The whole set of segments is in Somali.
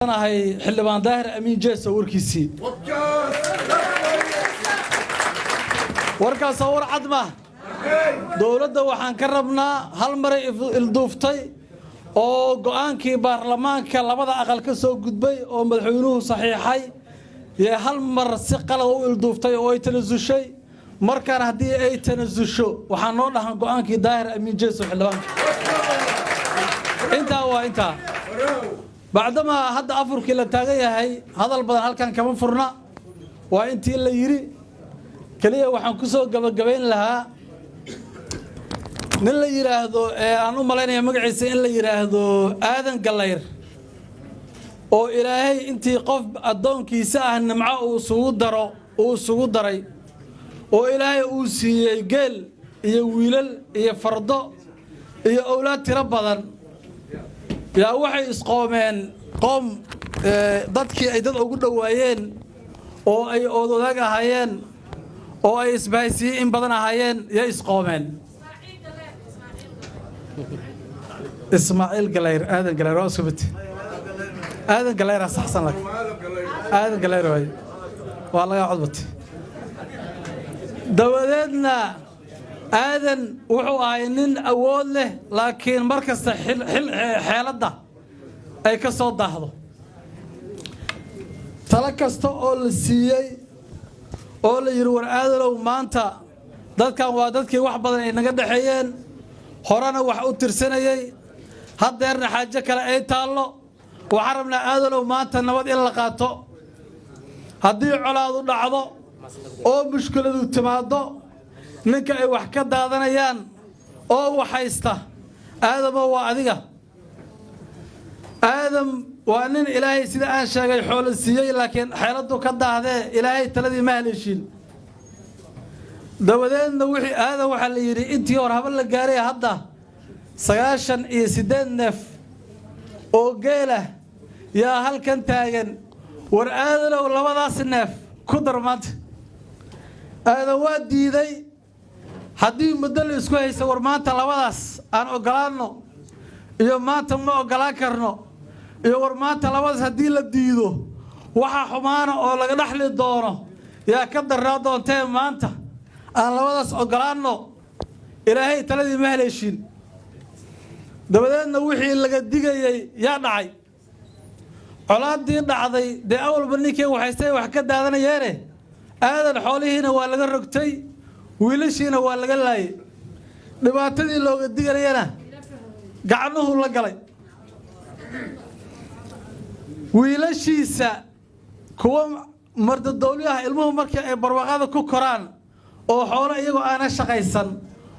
أنا هاي حلبان ظاهر أمين جيس وركيسي وركا صور عدمة دولة وحان كربنا هالمرة الضوفتي أو قوانكي برلمان كلابدا أقل كسو قدبي أو مدحونوه صحيحي يا هالمرة سقلا أو الضوفتي أو يتنزو شيء مركان هدي أي تنزو وحان نوضح قوانكي ظاهر أمين جيس وحلبان انت هو انت بعدما هذا أفرق إلى تاجيه هاي هذا البدن هل كان كمان فرنا وأنتي اللي يري كليه وحن كسو قبل لها نلا يراهدو أنا مالين مقعسين اللي يراهدو آذن قلير أو إلهي أنتي قف الدون كيساه النمعاء وسود دري أو إلهي أوسي قل يويلل يفرض يا أولاد تربضن يا وحي إسقامين قوم ضدكي أي ضد أقول دوايين أو أي أوضاق هايين أو أي إسبايسي إن بدنا هايين يا إسقامين إسماعيل قلير آذن قلير أسكبت آذن قلير أحسن لك آذن قلير هاي والله يا عضبتي دولتنا آذن وحو آينين أول له لكن مركز حالده أي كسو داهدو تلكستو أول سيئي أول يروور آذلو مانتا دادكان وادادكي wax badan ay naga dhaxeeyeen horana wax u tirsanayay hadeerna xaaje kale ay taalo waxa rabnaa aadalow maanta nabad in la qaato hadii colaadu dhacdo oo mushkiladu timaado ninka ay wax ka daadanayaan oo waxaysta aadamo waa adiga aadam waa nin ilaahay sida aan sheegay xoolo siiyay laakiin xeeladu ka daahday ilaahay taladii ma haleeshin dawadeedna wixii aadam waxa la yiri intii hor haba la gaaray hadda 98 neef oo geela yaa halkan taagan war aadalow labadaas neef ku darmaad aadam waa diiday haddii muddo la isku hayso war maanta labadaas aan ogolaano iyo maanta ma ogolaan karno iyo war maanta labadaas haddii la diido waxa xumaana oo laga dhaxli doono yaa ka daraa doontee maanta aan labadaas ogolaano ilaahay taladii ma haleeshin dabadeedna wixii laga digayay yaa dhacay colaadii dhacday dee awalba ninkii waxaystay wax ka daadanayeene aadan xoolihiina waa laga rogtay wiilashiina waa laga laayay dhibaatadii looga diganayana gacnuhu la galay wiilashiisa kuwa marda dawliyaha ilmuhu markii ay barwaaqada ku koraan oo xoolo iyagoo aan shaqaysan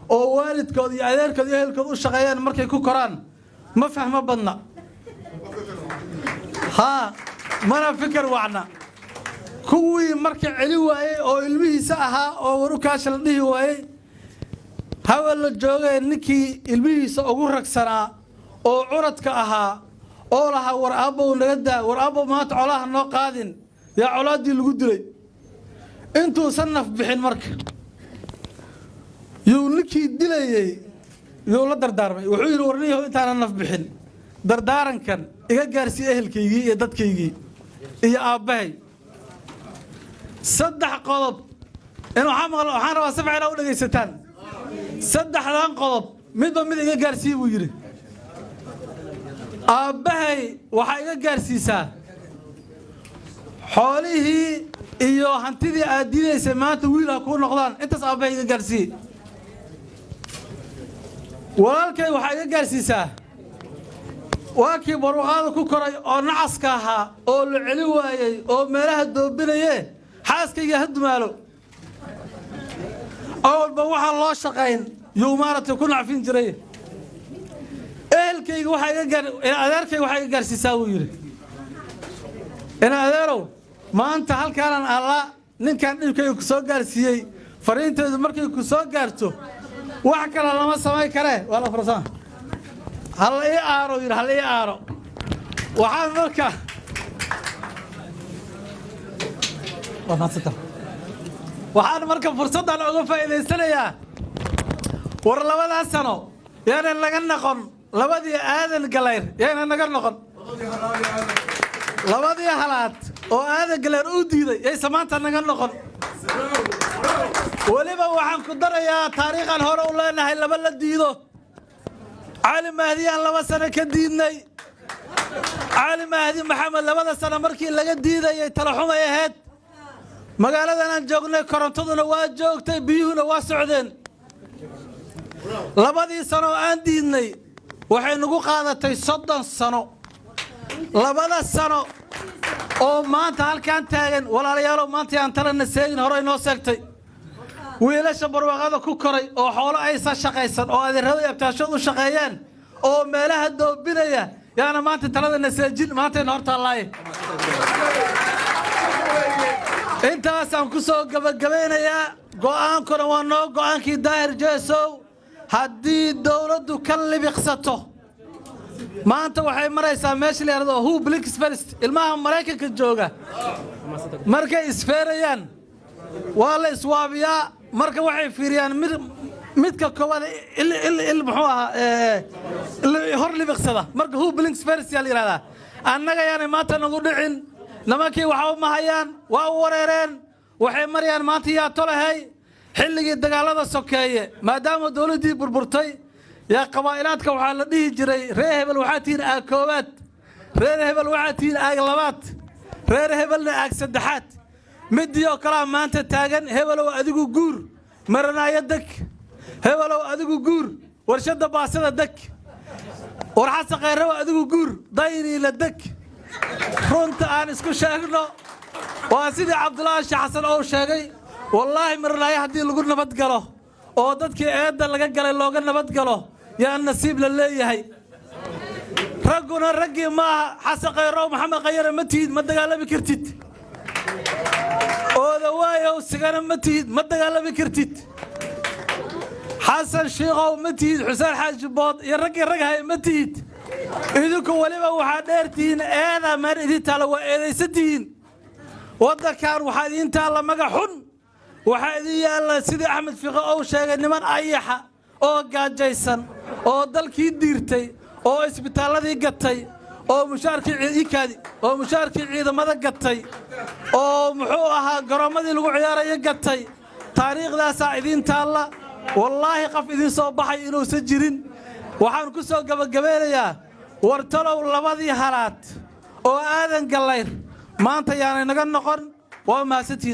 oo waalidkood iyo adeerkood iyo ehelkood u shaqeeyaan markay ku koraan ma fahmo badna ha mana fikir wacna kuwii marka celi waayay oo ilmihiisa ahaa oo waru kaasha la dhihi waayay hawa la joogay ninkii ilmihiisa ugu ragsanaa oo curadka ahaa oo laha war aabbo naga daa war aabbo maanta colaha noo qaadin yaa colaadii lagu dilay intuu sanaf bixin marka yuu ninkii dilayay yuu la dardaarmay wuxuu yiri warniyo intaan naf bixin dardaarankan iga gaarsi ehelkaygii iyo dadkaygii iyo aabbahay صدح قضب إنه حامل وحنا وسبع إلى أول جيستان صدح لان قضب مدة مدة جارسي ويجري أبهي وحاجة جارسيسا حوله إيوه هنتدي أديني سمعت ويلا كون نقدان أنت أبهي جارسي ولكن وحاجة جارسيسا واكي بروغاد كوكراي أو نعسكها أو العلوية أو ملاه الدوبينية حاسكي هد ماله أول بوحة الله شقين يومارة يكون عارفين جريه إلكي وحاجة جر أداركي وحاجة جر سيساوي أنا أدارو ما أنت هل كان الله نين كان يمكن يكسر جرسي فرين تدمرك يكسر جرتو وحكى الله ما سماي كره ولا فرصان هل إيه عارو هل إيه عارو وحاملك waxaan marka fursadan uga faa'iideysanayaa war labada sano yaana laga noqon labadii aadan galayr yaana naga noqon labadii halaad oo aadan galeen u diiday ay samaanta naga noqon waliba waxaan ku darayaa taariikhan hore u leenahay laba la diido cali mahdi aan 2 sano ka diidnay cali mahdi maxamed 2 sano markii laga diidayay tala xumay ahayd magaaladan aan joognay korontaduna waa joogtay biyuhuna waa socdeen labadii sano aan diidnay waxay nagu qaadatay 30 sano 2 sano oo maanta halkaan taagan walaalayaal maanta aan talana seegin hore inoo seegtay wiilasha barwaaqada ku koray oo xoolo ay shaqaysan oo adeerada abtaashadu shaqeeyaan oo meelaha doobinaya yaana maanta talada seejin maanta horta allaay intaas aan ku soo gabagabeynayaa go'aankuna waa noo go'aankii daahir jeesow haddii dawladdu ka libiqsato maanta waxay maraysaa meesha la yiraahdo who blinks first ilmaha Mareykanka jooga markay isfeerayaan waa la iswaabiyaa marka waxay fiiriyaan midka koowaad il muxuu ahaa hor libiqsada marka who blinks first yaa la yiraahdaa annaga yaanay maanta nagu dhicin nimankii waxa ma hayaan waa wareereen waxay marayaan maanta yaa tolahay xilligii dagaalada sokeeye maadaama dawladii burburtay يا قبائلات كوحال لديه جري ريه بالوحاتين آكوبات ريه بالوحاتين آقلبات ريه بالنا سدحات مديو كلام ما أنت تاجن هبلو أديكو جور مرنا يدك هبلو أديكو جور ورشد باسد دك ورحس غيره أديكو جور ضيري لدك فرونت أنس كشاغلو واسيدي عبد الله حسن أو شاقي والله مرنا يهدي لقولنا بدقله oo dadkii eedda laga galay looga nabad galo yaa nasiib la leeyahay raguna ragii ma xasan khayro maxamed khayre ma tiid ma dagaalami kartid oo dawaayo sigana ma tiid ma dagaalami kartid xasan sheekhow ma tiid xuseen xaaji bood iyo ragii ragahay ma tiid idinku waliba waxa dheertiin eeda mar idinta la waa eedaysatiin wadankan waxa idinta la magaxun waxa idin yaala sidii Axmed Fiqo oo sheegay niman ayaxa oo gaajaysan oo dalkii diirtay oo isbitaaladii gatay oo mushaarkii ciidamada gatay oo muxuu ahaa garoomadii lagu ciyaarayo gatay taariikhdaas idin taala wallahi qaf idin soo baxay inuu sajirin waxaan ku soo gabagabeynayaa wartalow labadii halaad oo aadan galayr maanta yaanay naga noqon waa mahadsantiin